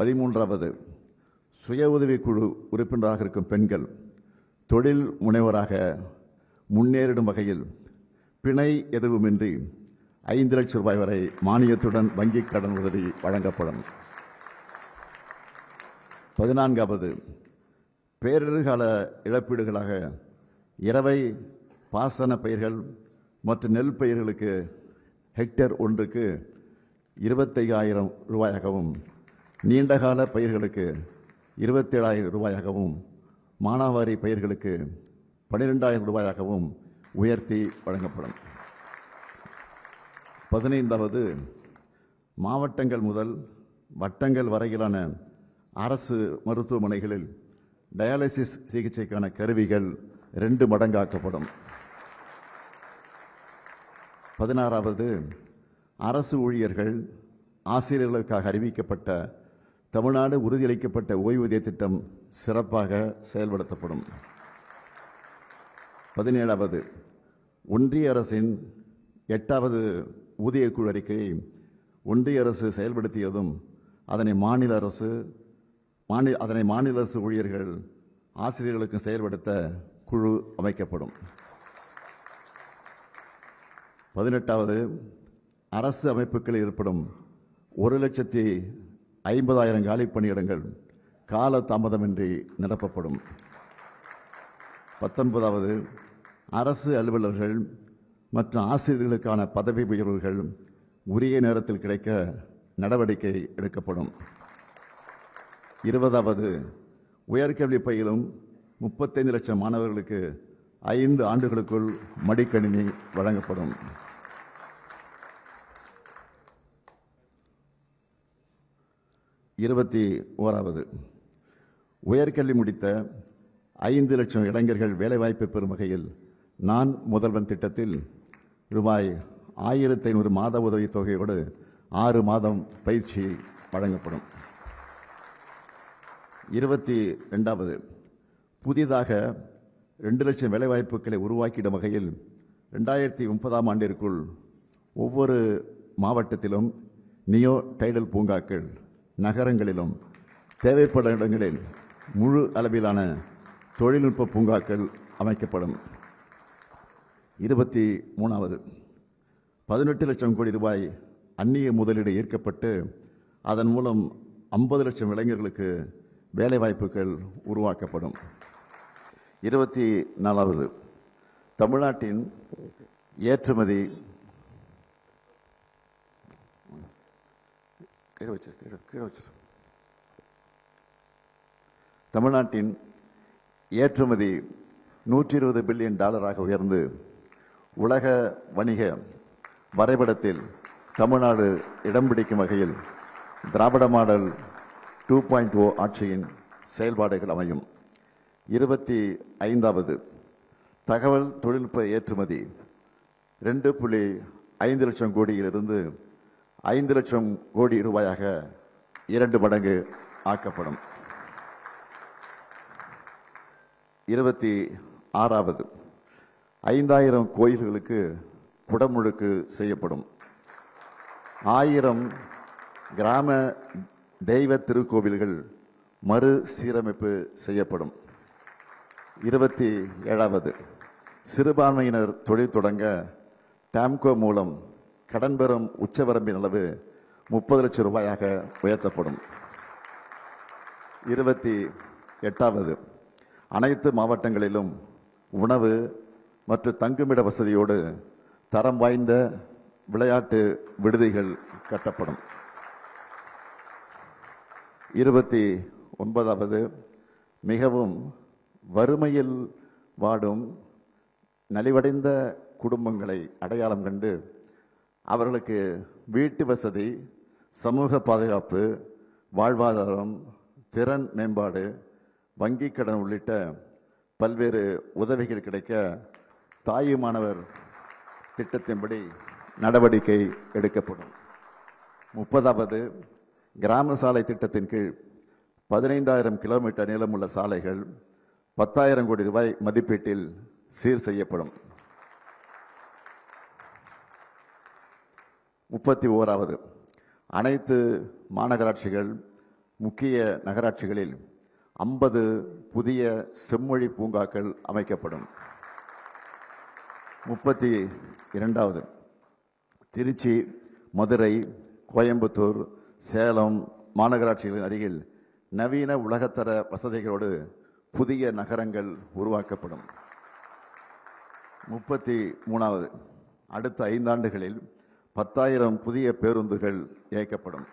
13வது, சுய உதவிக்குழு உறுப்பினராக இருக்கும் பெண்கள் தொழில் முனைவராக முன்னேறிடும் வகையில் பிணை எதுவுமின்றி 5 லட்சம் ரூபாய் வரை மானியத்துடன் வங்கிக் கடன் உதவி வழங்கப்படும். 14வது, பேரிடர்கால இழப்பீடுகளாக இரவை பாசன பயிர்கள் மற்றும் நெல் பயிர்களுக்கு ஹெக்டேர் ஒன்றுக்கு 25,000 ரூபாயாகவும், நீண்டகால பயிர்களுக்கு 27,000 ரூபாயாகவும், மானாவாரி பயிர்களுக்கு 12,000 ரூபாயாகவும் உயர்த்தி வழங்கப்படும். 15வது, மாவட்டங்கள் முதல் வட்டங்கள் வரையிலான அரசு மருத்துவமனைகளில் டயாலிசிஸ் சிகிச்சைக்கான கருவிகள் 2 மடங்காக்கப்படும். 16வது, அரசு ஊழியர்கள் ஆசிரியர்களுக்காக அறிவிக்கப்பட்ட தமிழ்நாடு உறுதியளிக்கப்பட்ட ஓய்வூதிய திட்டம் சிறப்பாக செயல்படுத்தப்படும். 17வது, ஒன்றிய அரசின் 8வது ஊதியக்குழு அறிக்கையை ஒன்றிய அரசு செயல்படுத்தியதும் அதனை மாநில அரசு ஊழியர்கள் ஆசிரியர்களுக்கு செயல்படுத்த குழு அமைக்கப்படும். 18வது, அரசு அமைப்புகளில் ஏற்படும் 1,50,000 காலி பணியிடங்கள் கால தாமதமின்றி நிரப்பப்படும். 19வது, அரசு அலுவலர்கள் மற்றும் ஆசிரியர்களுக்கான பதவி உயர்வுகள் உரிய நேரத்தில் கிடைக்க நடவடிக்கை எடுக்கப்படும். 20வது, உயர்கல்வி பயிலும் 35 லட்சம் மாணவர்களுக்கு 5 ஆண்டுகளுக்குள் மடிக்கணினி வழங்கப்படும். 21வது, உயர்கல்வி முடித்த 5 லட்சம் இளைஞர்கள் வேலைவாய்ப்பை பெறும் வகையில் நான் முதல்வன் திட்டத்தில் ரூபாய் 1,500 மாத உதவித் தொகையோடு 6 மாதம் பயிற்சி வழங்கப்படும். 22வது, புதிதாக 2 லட்சம் வேலைவாய்ப்புகளை உருவாக்கிடும் வகையில் 2030ஆம் ஆண்டிற்குள் ஒவ்வொரு மாவட்டத்திலும் நியோ டைடல் பூங்காக்கள், நகரங்களிலும் தேவைப்படும் இடங்களில் முழு அளவிலான தொழில்நுட்ப பூங்காக்கள் அமைக்கப்படும். 23வது, 18 லட்சம் கோடி ரூபாய் அந்நிய முதலீடு ஈர்க்கப்பட்டு அதன் மூலம் 50 லட்சம் இளைஞர்களுக்கு வேலைவாய்ப்புகள் உருவாக்கப்படும். 24வது, தமிழ்நாட்டின் ஏற்றுமதி தமிழ்நாட்டின் ஏற்றுமதி $120 பில்லியன் உயர்ந்து உலக வணிக வரைபடத்தில் தமிழ்நாடு இடம் பிடிக்கும் வகையில் திராவிட மாடல் 2.0 ஆட்சியின் செயல்பாடுகள் அமையும். 25வது, தகவல் தொழில்நுட்ப ஏற்றுமதி 2.5 லட்சம் கோடியிலிருந்து 5 லட்சம் கோடி ரூபாயாக 2 மடங்கு ஆக்கப்படும். 26வது, 5,000 கோயில்களுக்கு குடமுழுக்கு செய்யப்படும். 1000 கிராம தெய்வ திருக்கோவில்கள் மறு சீரமைப்பு செய்யப்படும். 27வது, சிறுபான்மையினர் தொழில் தொடங்க டாம்கோ மூலம் கடன் பெறும் உச்சவரம்பின் அளவு 30 லட்சம் ரூபாயாக உயர்த்தப்படும். 28வது, அனைத்து மாவட்டங்களிலும் உணவு மற்றும் தங்குமிட வசதியோடு தரம் வாய்ந்த விளையாட்டு விடுதிகள் கட்டப்படும். 29வது, மிகவும் வறுமையில் வாடும் நலிவடைந்த குடும்பங்களை அடையாளம் கண்டு அவர்களுக்கு வீட்டு வசதி, சமூக பாதுகாப்பு, வாழ்வாதாரம், திறன் மேம்பாடு, வங்கிக் கடன் உள்ளிட்ட பல்வேறு உதவிகள் கிடைக்க தாயுமானவர் திட்டத்தின்படி நடவடிக்கை எடுக்கப்படும். 30வது, கிராம சாலை திட்டத்தின் கீழ் 15,000 கிலோமீட்டர் நீளமுள்ள சாலைகள் 10,000 கோடி ரூபாய் மதிப்பீட்டில் சீர் செய்யப்படும். 31வது, அனைத்து மாநகராட்சிகள் முக்கிய நகராட்சிகளில் 50 புதிய செம்மொழி பூங்காக்கள் அமைக்கப்படும். 32வது, திருச்சி, மதுரை, கோயம்புத்தூர், சேலம் மாநகராட்சிகளின் அருகில் நவீன உலகத்தர வசதிகளோடு புதிய நகரங்கள் உருவாக்கப்படும். 33வது, அடுத்த 5 ஆண்டுகளில் 10,000 புதிய பேருந்துகள் இயக்கப்படும்.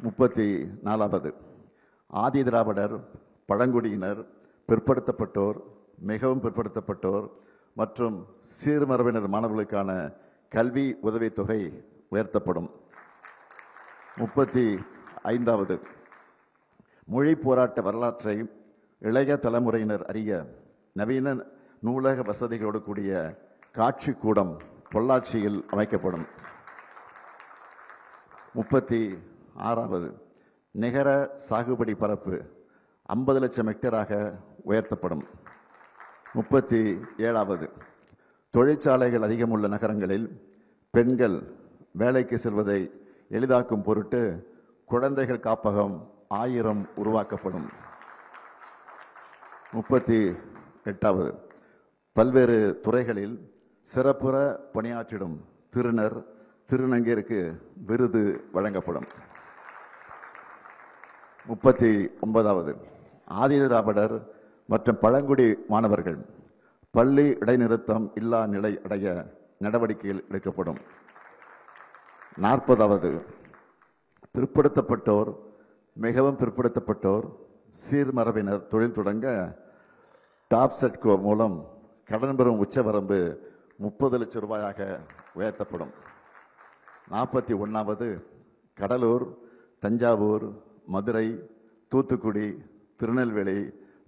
34வது, ஆதி திராவிடர், பழங்குடியினர், பிற்படுத்தப்பட்டோர், மிகவும் பிற்படுத்தப்பட்டோர் மற்றும் சீர்மரபினர் மாணவர்களுக்கான கல்வி உதவித்தொகை உயர்த்தப்படும். 35வது, மொழி போராட்ட வரலாற்றை இளைய தலைமுறையினர் அறிய நவீன நூலக வசதிகளோடு கூடிய காட்சி கூடம் பொள்ளாச்சியில் அமைக்கப்படும். 36வது, நிகர சாகுபடி பரப்பு 50 லட்சம் ஹெக்டராக உயர்த்தப்படும். 37வது, தொழிற்சாலைகள் அதிகமுள்ள நகரங்களில் பெண்கள் வேலைக்கு செல்வதை எளிதாக்கும் பொருட்டு குழந்தைகள் காப்பகம் 1000 உருவாக்கப்படும். 38வது, பல்வேறு துறைகளில் சிறப்புற பணியாற்றிடும் திருநர், திருநங்கையருக்கு விருது வழங்கப்படும். 39வது, ஆதிதிராவிடர் மற்றும் பழங்குடி மாணவர்கள் பள்ளி இடைநிறுத்தம் இல்லா நிலை அடைய நடவடிக்கைகள் எடுக்கப்படும். 40வது, பிற்படுத்தப்பட்டோர், மிகவும் பிற்படுத்தப்பட்டோர், சீர்மரபினர் தொழில் தொடங்க டாப்செட்கோ மூலம் கடன் பெறும் உச்சவரம்பு 30 லட்சம் ரூபாயாக உயர்த்தப்படும். 41வது, கடலூர், தஞ்சாவூர், மதுரை, தூத்துக்குடி, திருநெல்வேலி,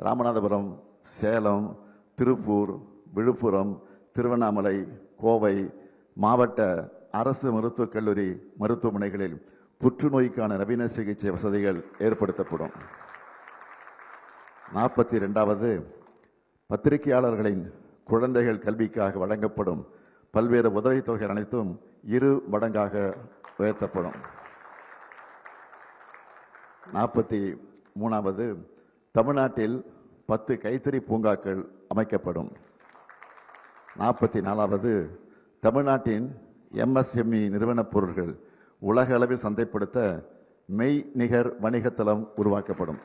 ராமநாதபுரம், சேலம், திருப்பூர், விழுப்புரம், திருவண்ணாமலை, கோவை மாவட்ட அரசு மருத்துவக் கல்லூரி மருத்துவமனைகளில் புற்றுநோய்க்கான நவீன சிகிச்சை வசதிகள் ஏற்படுத்தப்படும். 42வது, பத்திரிகையாளர்களின் குழந்தைகள் கல்விக்காக வழங்கப்படும் பல்வேறு உதவித்தொகைகள் அனைத்தும் 2 மடங்காக உயர்த்தப்படும். 43வது, தமிழ்நாட்டில் 10 கைத்தறி பூங்காக்கள் அமைக்கப்படும். 44வது, தமிழ்நாட்டின் MSME நிறுவனப் பொருட்கள் உலக அளவில் சந்தைப்படுத்த மெய் நிகர் வணிகத்தளம் உருவாக்கப்படும்.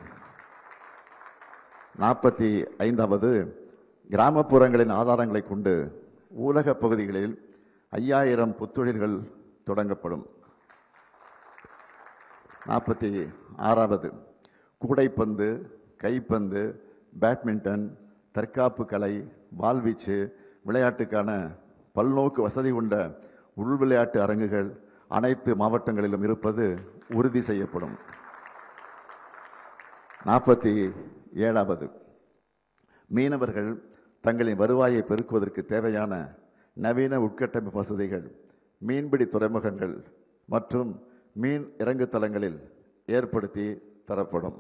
45வது, கிராமப்புறங்களின் ஆதாரங்களை கொண்டு ஊரக பகுதிகளில் 5000 புத்தொழில்கள் தொடங்கப்படும். 46வது, கூடைப்பந்து, கைப்பந்து, பேட்மிண்டன், தற்காப்பு கலை, வாள்வீச்சு விளையாட்டுக்கான பல்நோக்கு வசதி கொண்ட உள் விளையாட்டு அரங்குகள் அனைத்து மாவட்டங்களிலும் இருப்பது உறுதி செய்யப்படும். 47வது, மீனவர்கள் தங்களின் வருவாயை பெருக்குவதற்கு தேவையான நவீன உட்கட்டமைப்பு வசதிகள் மீன்பிடி துறைமுகங்கள் மற்றும் மீன் இறங்கு தளங்களில் ஏற்படுத்தி தரப்படும்.